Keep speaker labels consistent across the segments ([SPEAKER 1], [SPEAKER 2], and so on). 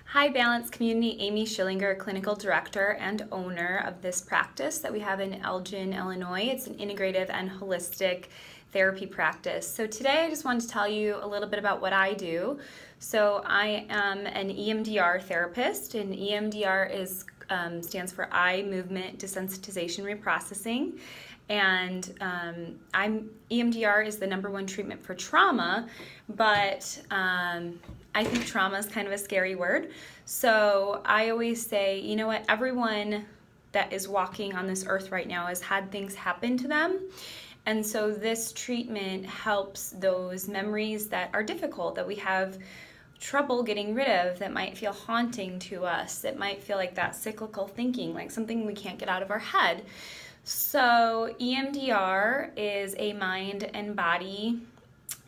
[SPEAKER 1] Hi Balance Community, Amy Schillinger, Clinical Director and owner of this practice that we have in Elgin, Illinois. It's an integrative and holistic therapy practice. So today I just wanted to tell you a little bit about what I do. So I am an EMDR therapist, and EMDR stands for Eye Movement Desensitization Reprocessing. And EMDR is the #1 treatment for trauma, but I think trauma is kind of a scary word. So I always say, you know what, everyone that is walking on this earth right now has had things happen to them. And so this treatment helps those memories that are difficult, that we have trouble getting rid of, that might feel haunting to us, that might feel like that cyclical thinking, like something we can't get out of our head. So EMDR is a mind and body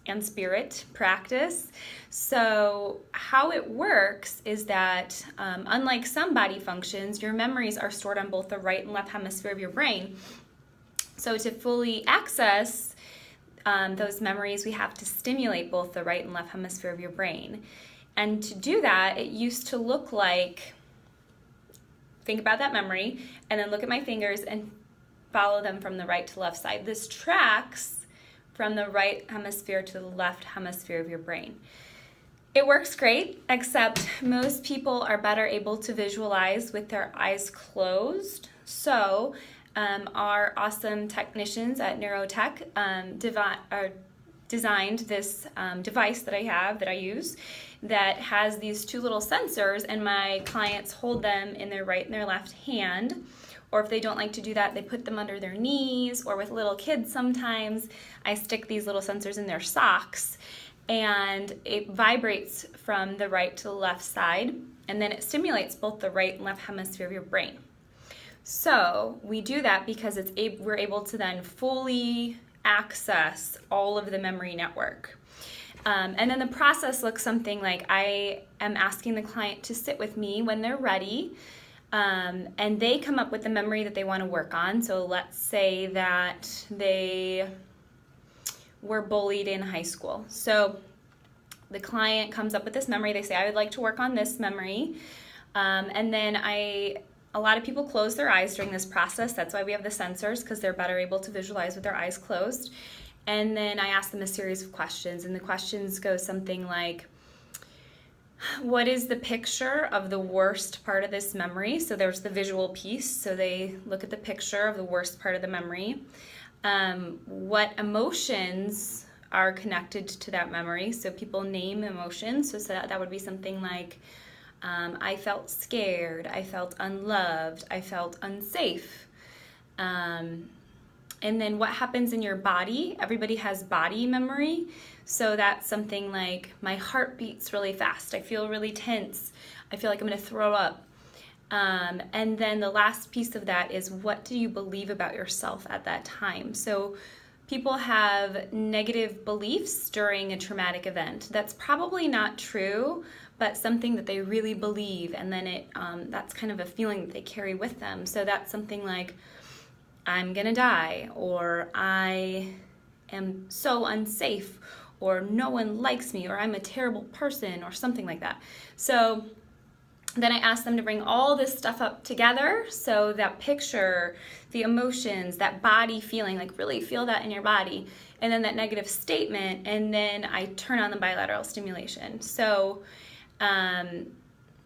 [SPEAKER 1] and spirit practice. So how it works is that unlike some body functions, your memories are stored on both the right and left hemisphere of your brain. So to fully access those memories, we have to stimulate both the right and left hemisphere of your brain. And to do that, it used to look like, think about that memory, and then look at my fingers and follow them from the right to left side. This tracks from the right hemisphere to the left hemisphere of your brain. It works great, except most people are better able to visualize with their eyes closed. So our awesome technicians at Neurotech designed this device that I use that has these two little sensors, and my clients hold them in their right and their left hand. Or if they don't like to do that, they put them under their knees, or with little kids sometimes, I stick these little sensors in their socks, and it vibrates from the right to the left side, and then it stimulates both the right and left hemisphere of your brain. So we do that because we're able to then fully access all of the memory network. And then the process looks something like I am asking the client to sit with me when they're ready. And they come up with the memory that they want to work on. So let's say that they were bullied in high school. So the client comes up with this memory. They say, I would like to work on this memory. And then a lot of people close their eyes during this process. That's why we have the sensors, because they're better able to visualize with their eyes closed. And then I ask them a series of questions. And the questions go something like, what is the picture of the worst part of this memory? So there's the visual piece. So they look at the picture of the worst part of the memory. What emotions are connected to that memory? So people name emotions. So that would be something like, I felt scared, I felt unloved, I felt unsafe. And then what happens in your body? Everybody has body memory. So that's something like, my heart beats really fast. I feel really tense. I feel like I'm going to throw up. And then the last piece of that is, what do you believe about yourself at that time? So people have negative beliefs during a traumatic event. That's probably not true, but something that they really believe. And then that's kind of a feeling that they carry with them. So that's something like, I'm gonna die, or I am so unsafe, or no one likes me, or I'm a terrible person, or something like that. So then I ask them to bring all this stuff up together. So that picture, the emotions, that body feeling, like really feel that in your body, and then that negative statement, and then I turn on the bilateral stimulation. So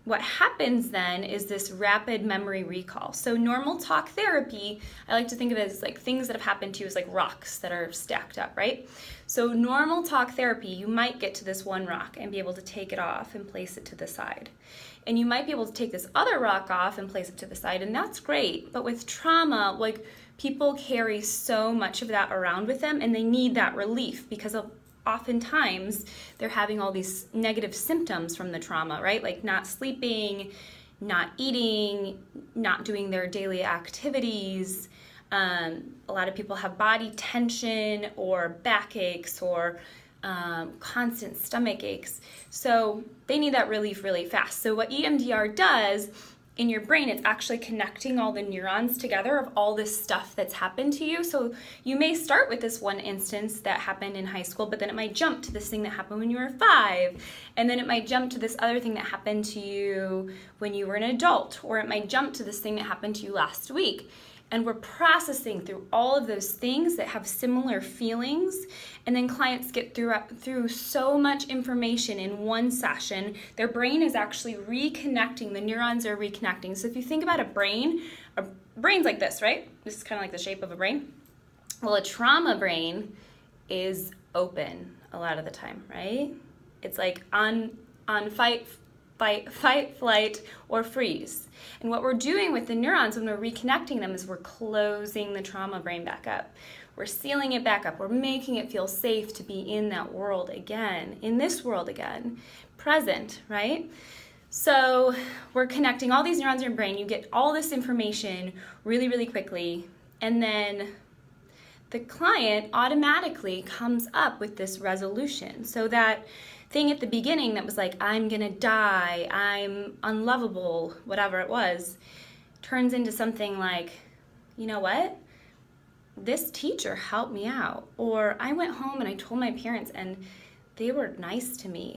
[SPEAKER 1] what happens then is this rapid memory recall. So normal talk therapy, I like to think of it as like things that have happened to you as like rocks that are stacked up, right? So normal talk therapy, you might get to this one rock and be able to take it off and place it to the side. And you might be able to take this other rock off and place it to the side, and that's great. But with trauma, like, people carry so much of that around with them, and they need that relief because oftentimes they're having all these negative symptoms from the trauma, right? Like not sleeping, not eating, not doing their daily activities. A lot of people have body tension or backaches or constant stomach aches. So they need that relief really fast. So what EMDR does in your brain, it's actually connecting all the neurons together of all this stuff that's happened to you. So you may start with this one instance that happened in high school, but then it might jump to this thing that happened when you were 5, and then it might jump to this other thing that happened to you when you were an adult, or it might jump to this thing that happened to you last week. And we're processing through all of those things that have similar feelings, and then clients get through so much information in one session. Their brain is actually reconnecting. The neurons are reconnecting. So if you think about a brain's like this, right? This is kind of like the shape of a brain. Well, a trauma brain is open a lot of the time, right? It's like on fight, flight, or freeze. And what we're doing with the neurons when we're reconnecting them is we're closing the trauma brain back up. We're sealing it back up. We're making it feel safe to be in that world again, in this world again, present, right? So we're connecting all these neurons in your brain. You get all this information really, really quickly, and then the client automatically comes up with this resolution. So that thing at the beginning that was like, I'm gonna die, I'm unlovable, whatever it was, turns into something like, you know what? This teacher helped me out. Or I went home and I told my parents and they were nice to me.